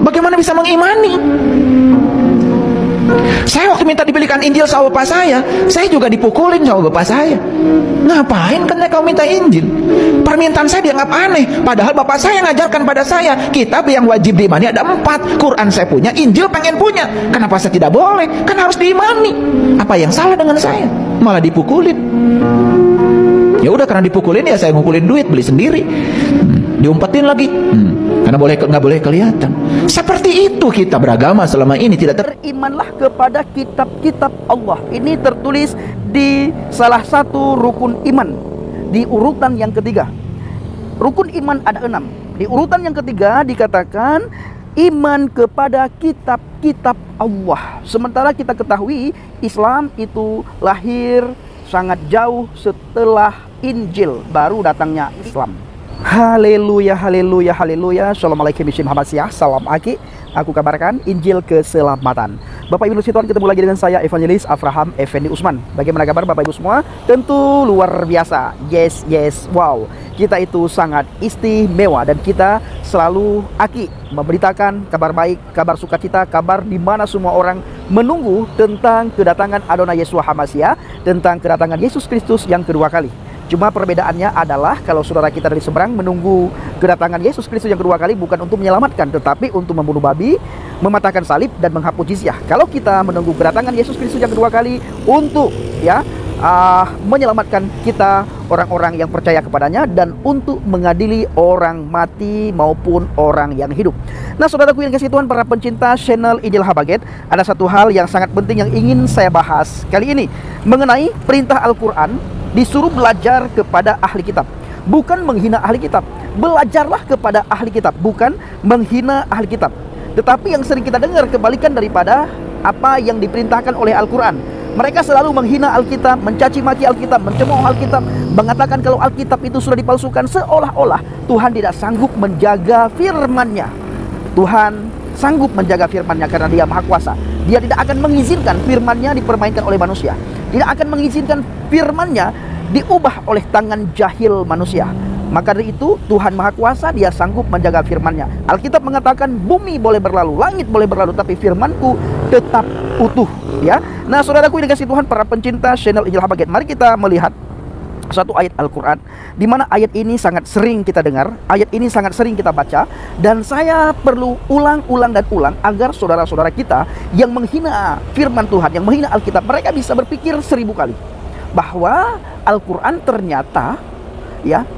Bagaimana bisa mengimani? Saya waktu minta dibelikan Injil sama bapak saya juga dipukulin sama bapak saya. Ngapain kan kau minta Injil? Permintaan saya dianggap aneh. Padahal bapak saya ngajarkan pada saya, kitab yang wajib diimani ada 4. Quran saya punya, Injil pengen punya. Kenapa saya tidak boleh? Kan harus diimani. Apa yang salah dengan saya? Malah dipukulin. Ya udah, karena dipukulin ya saya ngumpulin duit, beli sendiri. Diumpetin lagi. Karena nggak boleh kelihatan. Seperti itu kita beragama selama ini, tidak berimanlah kepada kitab-kitab Allah. Ini tertulis di salah satu rukun iman, di urutan yang ketiga. Rukun iman ada 6. Di urutan yang ketiga dikatakan iman kepada kitab-kitab Allah. Sementara kita ketahui Islam itu lahir sangat jauh setelah Injil, baru datangnya Islam. Haleluya, haleluya, haleluya. Assalamualaikum warahmatullahi wabarakatuh. Salam Aki. Aku kabarkan Injil keselamatan. Bapak Ibu Tuhan, ketemu lagi dengan saya Evangelis Avraham Effendi Usman. Bagaimana kabar Bapak Ibu semua? Tentu luar biasa. Yes, yes, wow. Kita itu sangat istimewa dan kita selalu Aki memberitakan kabar baik, kabar sukacita, kabar di mana semua orang menunggu tentang kedatangan Adonai Yeshua HaMashiach, tentang kedatangan Yesus Kristus yang kedua kali. Cuma perbedaannya adalah kalau saudara kita dari seberang menunggu kedatangan Yesus Kristus yang kedua kali bukan untuk menyelamatkan, tetapi untuk membunuh babi, mematahkan salib, dan menghapus jizyah. Kalau kita menunggu kedatangan Yesus Kristus yang kedua kali untuk menyelamatkan kita orang-orang yang percaya kepadanya dan untuk mengadili orang mati maupun orang yang hidup. Nah, saudaraku yang kasih Tuhan, para pencinta channel Injil Habaget, ada satu hal yang sangat penting yang ingin saya bahas kali ini mengenai perintah Al-Quran. Disuruh belajar kepada ahli kitab, bukan menghina ahli kitab. Belajarlah kepada ahli kitab, bukan menghina ahli kitab. Tetapi yang sering kita dengar kebalikan daripada apa yang diperintahkan oleh Al-Quran. Mereka selalu menghina Alkitab, mencaci maki Alkitab, mencemooh Alkitab, mengatakan kalau Alkitab itu sudah dipalsukan, seolah-olah Tuhan tidak sanggup menjaga firman-Nya. Tuhan sanggup menjaga firman-Nya karena Dia Maha Kuasa. Dia tidak akan mengizinkan firman-Nya dipermainkan oleh manusia. Tidak akan mengizinkan firman-Nya diubah oleh tangan jahil manusia. Maka dari itu Tuhan Maha Kuasa, Dia sanggup menjaga firman-Nya. Alkitab mengatakan bumi boleh berlalu, langit boleh berlalu, tapi firman-Ku tetap utuh. Ya. Nah, saudaraku yang dikasihi Tuhan, para pencinta channel Injil Habaget, mari kita melihat satu ayat Al-Quran, di mana ayat ini sangat sering kita dengar, ayat ini sangat sering kita baca, dan saya perlu ulang-ulang dan ulang agar saudara-saudara kita yang menghina firman Tuhan, yang menghina Alkitab, mereka bisa berpikir 1000 kali bahwa Al-Quran ternyata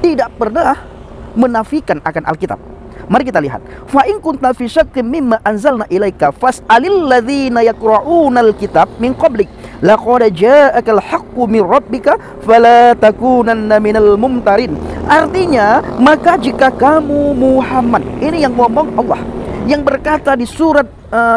tidak pernah menafikan akan Alkitab. Mari kita lihat. Fa in kunta fi syakkin mimma anzalna ilaika fas'alil ladzina yaqra'unal kitab min qablik laqad ja'akal haqqu min rabbika fala takunanna minal mumtarin. Artinya, maka jika kamu Muhammad, ini yang ngomong Allah, yang berkata di surat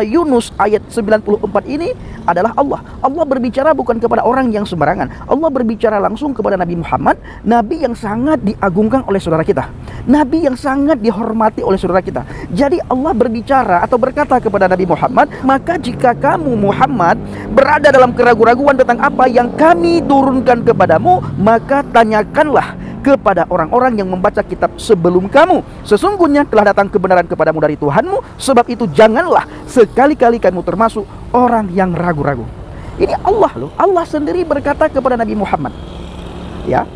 Yunus ayat 94 ini adalah Allah. Allah berbicara bukan kepada orang yang sembarangan. Allah berbicara langsung kepada Nabi Muhammad, Nabi yang sangat diagungkan oleh saudara kita, Nabi yang sangat dihormati oleh saudara kita. Jadi Allah berbicara atau berkata kepada Nabi Muhammad, maka jika kamu Muhammad berada dalam keraguan-raguan tentang apa yang kami turunkan kepadamu, maka tanyakanlah kepada orang-orang yang membaca kitab sebelum kamu. Sesungguhnya telah datang kebenaran kepadamu dari Tuhanmu, sebab itu janganlah sekali-kali kamu termasuk orang yang ragu-ragu. Ini Allah loh, Allah sendiri berkata kepada Nabi Muhammad, ya,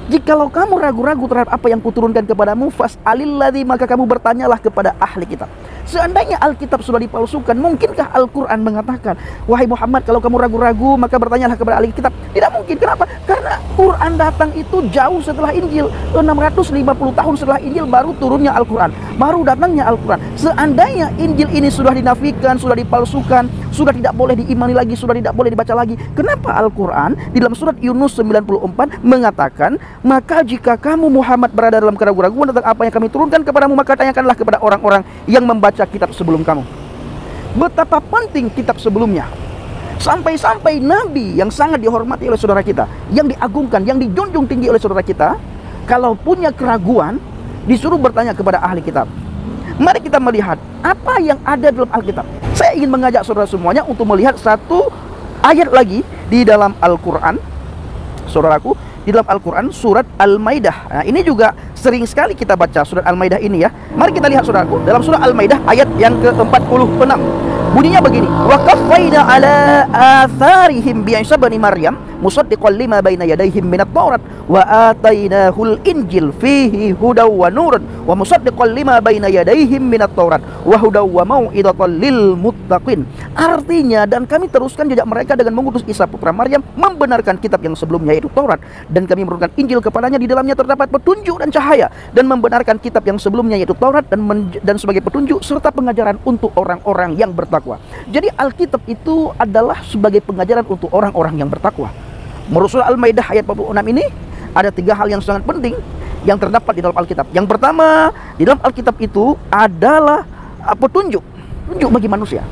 jikalau kamu ragu-ragu terhadap apa yang kuturunkan kepadamu, fas'alil ladzi, maka kamu bertanyalah kepada ahli kitab. Seandainya Alkitab sudah dipalsukan, mungkinkah Al-Quran mengatakan, wahai Muhammad, kalau kamu ragu-ragu maka bertanyalah kepada ahli kitab? Tidak mungkin. Kenapa? Karena Quran datang itu jauh setelah Injil. 650 tahun setelah Injil baru turunnya Al-Quran, baru datangnya Al-Quran. Seandainya Injil ini sudah dinafikan, sudah dipalsukan, sudah tidak boleh diimani lagi, sudah tidak boleh dibaca lagi, kenapa Al-Quran di dalam surat Yunus 94 mengatakan, maka jika kamu Muhammad berada dalam keraguan-raguan tentang apa yang kami turunkan kepadamu, maka tanyakanlah kepada orang-orang yang membaca kitab sebelum kamu. Betapa penting kitab sebelumnya. Sampai-sampai Nabi yang sangat dihormati oleh saudara kita, yang diagungkan, yang dijunjung tinggi oleh saudara kita, kalau punya keraguan, disuruh bertanya kepada ahli kitab. Mari kita melihat apa yang ada dalam Alkitab. Saya ingin mengajak saudara semuanya untuk melihat satu ayat lagi di dalam Al-Quran, saudaraku, di dalam Al-Quran surat Al-Maidah. Nah, ini juga sering sekali kita baca surat Al-Maidah ini ya. Mari kita lihat saudaraku, dalam surah Al-Maidah ayat yang ke-46. Bunyinya begini, wa qaffayna ala atharihim bi Isa bin Maryam musaddiqan lima baina yadayhim minat Taurat wa atainahul injil fihi hudaw wa nurun wa musaddiqan lima baina yadayhim minat Taurat wa hudaw wa mau'idatan lil muttaqin. Artinya, dan kami teruskan jejak mereka dengan mengutus Isa putra Maryam membenarkan kitab yang sebelumnya yaitu Taurat, dan kami menurunkan Injil kepadanya, di dalamnya terdapat petunjuk dan cahaya, dan membenarkan kitab yang sebelumnya yaitu Taurat dan sebagai petunjuk serta pengajaran untuk orang-orang yang bertakwa. Jadi Alkitab itu adalah sebagai pengajaran untuk orang-orang yang bertakwa. Menurut surah Al-Maidah ayat 46 ini ada 3 hal yang sangat penting yang terdapat di dalam Alkitab. Yang pertama, di dalam Alkitab itu adalah petunjuk bagi manusia.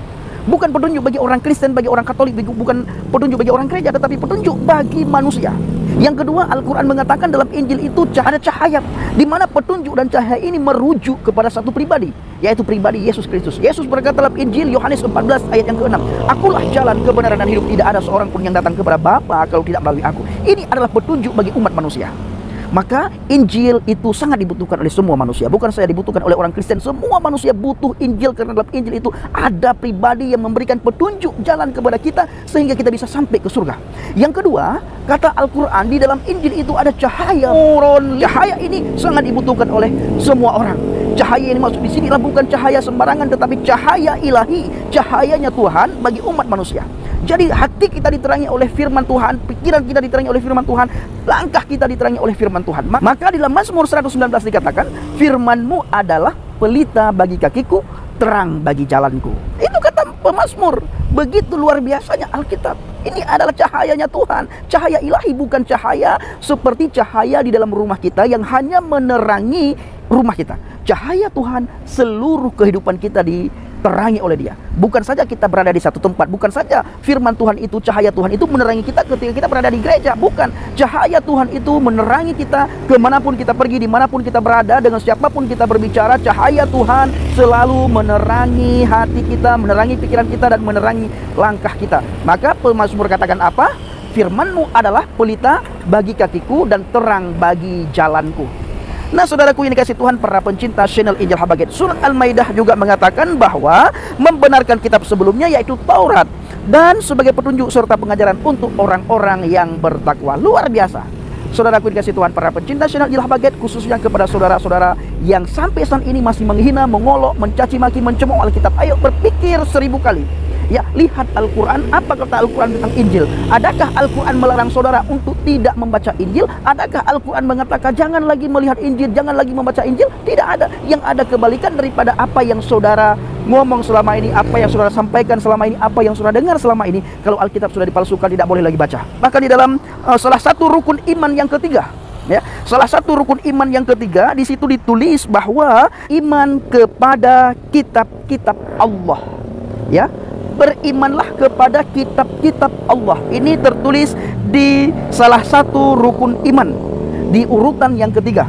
Bukan petunjuk bagi orang Kristen, bagi orang Katolik, bukan petunjuk bagi orang gereja, tetapi petunjuk bagi manusia. Yang kedua, Al-Quran mengatakan dalam Injil itu ada cahaya, di mana petunjuk dan cahaya ini merujuk kepada satu pribadi, yaitu pribadi Yesus Kristus. Yesus berkata dalam Injil Yohanes 14 ayat yang ke-6, "Akulah jalan, kebenaran dan hidup, tidak ada seorang pun yang datang kepada Bapa kalau tidak melalui aku." Ini adalah petunjuk bagi umat manusia. Maka Injil itu sangat dibutuhkan oleh semua manusia. Bukan saya dibutuhkan oleh orang Kristen. Semua manusia butuh Injil, karena dalam Injil itu ada pribadi yang memberikan petunjuk jalan kepada kita sehingga kita bisa sampai ke surga. Yang kedua, kata Al-Quran, di dalam Injil itu ada cahaya. Cahaya ini sangat dibutuhkan oleh semua orang. Cahaya ini maksud di sini adalah bukan cahaya sembarangan, tetapi cahaya ilahi, cahayanya Tuhan bagi umat manusia. Jadi hati kita diterangi oleh firman Tuhan, pikiran kita diterangi oleh firman Tuhan, langkah kita diterangi oleh firman Tuhan. Maka di dalam Mazmur 119 dikatakan, firman-Mu adalah pelita bagi kakiku, terang bagi jalanku. Itu kata pemazmur. Begitu luar biasanya Alkitab. Ini adalah cahayanya Tuhan, cahaya ilahi, bukan cahaya seperti cahaya di dalam rumah kita yang hanya menerangi rumah kita. Cahaya Tuhan, seluruh kehidupan kita diterangi oleh Dia. Bukan saja kita berada di satu tempat, bukan saja firman Tuhan itu, cahaya Tuhan itu menerangi kita ketika kita berada di gereja. Bukan, cahaya Tuhan itu menerangi kita kemanapun kita pergi, dimanapun kita berada, dengan siapapun kita berbicara. Cahaya Tuhan selalu menerangi hati kita, menerangi pikiran kita, dan menerangi langkah kita. Maka pemazmur katakan apa? Firman-Mu adalah pelita bagi kakiku dan terang bagi jalanku. Nah, saudaraku yang dikasih Tuhan, para pencinta channel Injil Habaget, surat Al-Maidah juga mengatakan bahwa membenarkan kitab sebelumnya yaitu Taurat, dan sebagai petunjuk serta pengajaran untuk orang-orang yang bertakwa. Luar biasa. Saudaraku yang dikasih Tuhan, para pencinta channel Injil Habaget, khususnya kepada saudara-saudara yang sampai saat ini masih menghina, mengolok, mencaci maki, mencemooh Alkitab. Ayo berpikir 1000 kali. Ya, lihat Al-Quran, apa kata Al-Quran tentang Injil? Adakah Al-Quran melarang saudara untuk tidak membaca Injil? Adakah Al-Quran mengatakan jangan lagi melihat Injil, jangan lagi membaca Injil? Tidak ada. Yang ada kebalikan daripada apa yang saudara ngomong selama ini, apa yang saudara sampaikan selama ini, apa yang saudara dengar selama ini. Kalau Alkitab sudah dipalsukan, tidak boleh lagi baca. Maka di dalam salah satu rukun iman yang ketiga, ya, salah satu rukun iman yang ketiga, di situ ditulis bahwa iman kepada kitab-kitab Allah. Ya, berimanlah kepada kitab-kitab Allah. Ini tertulis di salah satu rukun iman, di urutan yang ketiga.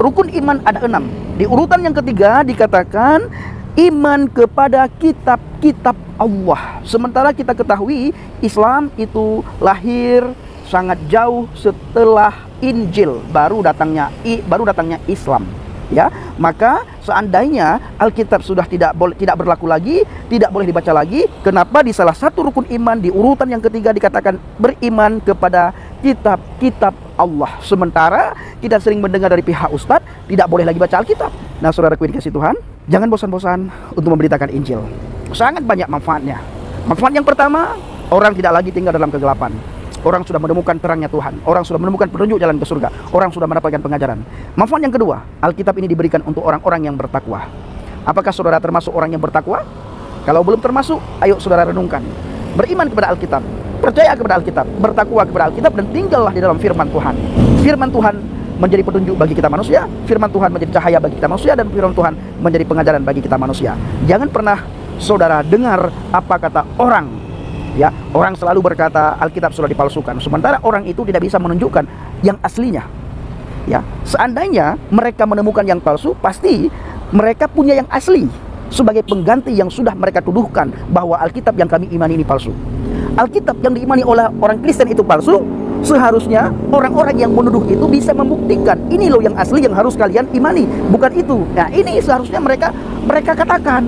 Rukun iman ada 6. Di urutan yang ketiga dikatakan iman kepada kitab-kitab Allah. Sementara kita ketahui Islam itu lahir sangat jauh setelah Injil, baru datangnya Islam. Ya, maka seandainya Alkitab sudah tidak berlaku lagi, tidak boleh dibaca lagi, kenapa di salah satu rukun iman di urutan yang ketiga dikatakan beriman kepada kitab-kitab Allah? Sementara kita sering mendengar dari pihak ustadz tidak boleh lagi baca Alkitab. Nah, saudaraku yang dikasih Tuhan, jangan bosan-bosan untuk memberitakan Injil. Sangat banyak manfaatnya. Manfaat yang pertama, orang tidak lagi tinggal dalam kegelapan. Orang sudah menemukan terangnya Tuhan. Orang sudah menemukan petunjuk jalan ke surga. Orang sudah mendapatkan pengajaran. Manfaat yang kedua, Alkitab ini diberikan untuk orang-orang yang bertakwa. Apakah saudara termasuk orang yang bertakwa? Kalau belum termasuk, ayo saudara renungkan. Beriman kepada Alkitab, percaya kepada Alkitab, bertakwa kepada Alkitab, dan tinggallah di dalam firman Tuhan. Firman Tuhan menjadi petunjuk bagi kita manusia, firman Tuhan menjadi cahaya bagi kita manusia, dan firman Tuhan menjadi pengajaran bagi kita manusia. Jangan pernah saudara dengar apa kata orang. Ya, orang selalu berkata Alkitab sudah dipalsukan, sementara orang itu tidak bisa menunjukkan yang aslinya. Ya, seandainya mereka menemukan yang palsu, pasti mereka punya yang asli sebagai pengganti yang sudah mereka tuduhkan bahwa Alkitab yang kami imani ini palsu. Alkitab yang diimani oleh orang Kristen itu palsu, seharusnya orang-orang yang menuduh itu bisa membuktikan ini loh yang asli yang harus kalian imani, bukan itu. Nah, ini seharusnya mereka katakan,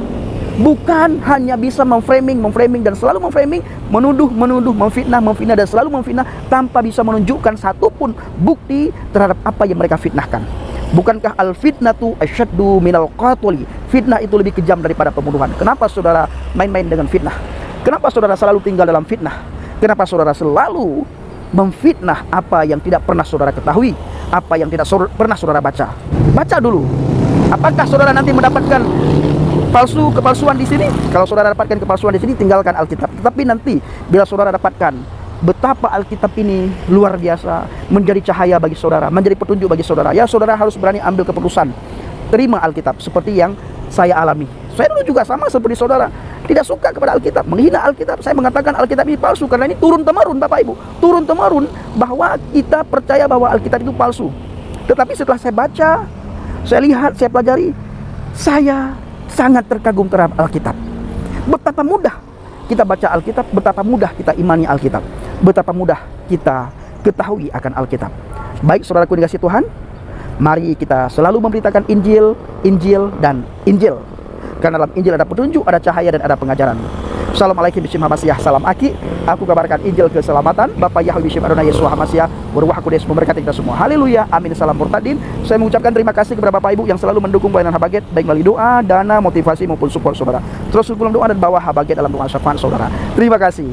bukan hanya bisa memframing dan selalu memframing, menuduh, memfitnah dan selalu memfitnah tanpa bisa menunjukkan satupun bukti terhadap apa yang mereka fitnahkan. Bukankah al-fitnatu asyaddu minal qatli? Fitnah itu lebih kejam daripada pembunuhan. Kenapa saudara main-main dengan fitnah? Kenapa saudara selalu tinggal dalam fitnah? Kenapa saudara selalu memfitnah apa yang tidak pernah saudara ketahui, apa yang tidak pernah saudara baca? Baca dulu. Apakah saudara nanti mendapatkan kepalsuan di sini? Kalau saudara dapatkan kepalsuan di sini, tinggalkan Alkitab. Tetapi nanti bila saudara dapatkan betapa Alkitab ini luar biasa, menjadi cahaya bagi saudara, menjadi petunjuk bagi saudara, ya saudara harus berani ambil keputusan. Terima Alkitab seperti yang saya alami. Saya dulu juga sama seperti saudara, tidak suka kepada Alkitab, menghina Alkitab. Saya mengatakan Alkitab ini palsu karena ini turun-temurun Bapak Ibu, turun-temurun bahwa kita percaya bahwa Alkitab itu palsu. Tetapi setelah saya baca, saya lihat, saya pelajari, saya sangat terkagum terhadap Alkitab. Betapa mudah kita baca Alkitab, betapa mudah kita imani Alkitab, betapa mudah kita ketahui akan Alkitab. Baik saudaraku dikasih Tuhan, mari kita selalu memberitakan Injil, dan Injil. Karena dalam Injil ada petunjuk, ada cahaya, dan ada pengajaran. Assalamualaikum warahmatullahi wabarakatuh. Salam Aki. Aku kabarkan Injil keselamatan. Bapak Yahweh Bishim Adonai Yesus Hamasiah, berwah kudus memberkati kita semua. Haleluya. Amin. Salam murtadin. Saya mengucapkan terima kasih kepada Bapak Ibu yang selalu mendukung pelayanan Habaget, baik melalui doa, dana, motivasi maupun support saudara. Terus dalam doa dan bawa Habaget dalam doa syafaat saudara. Terima kasih.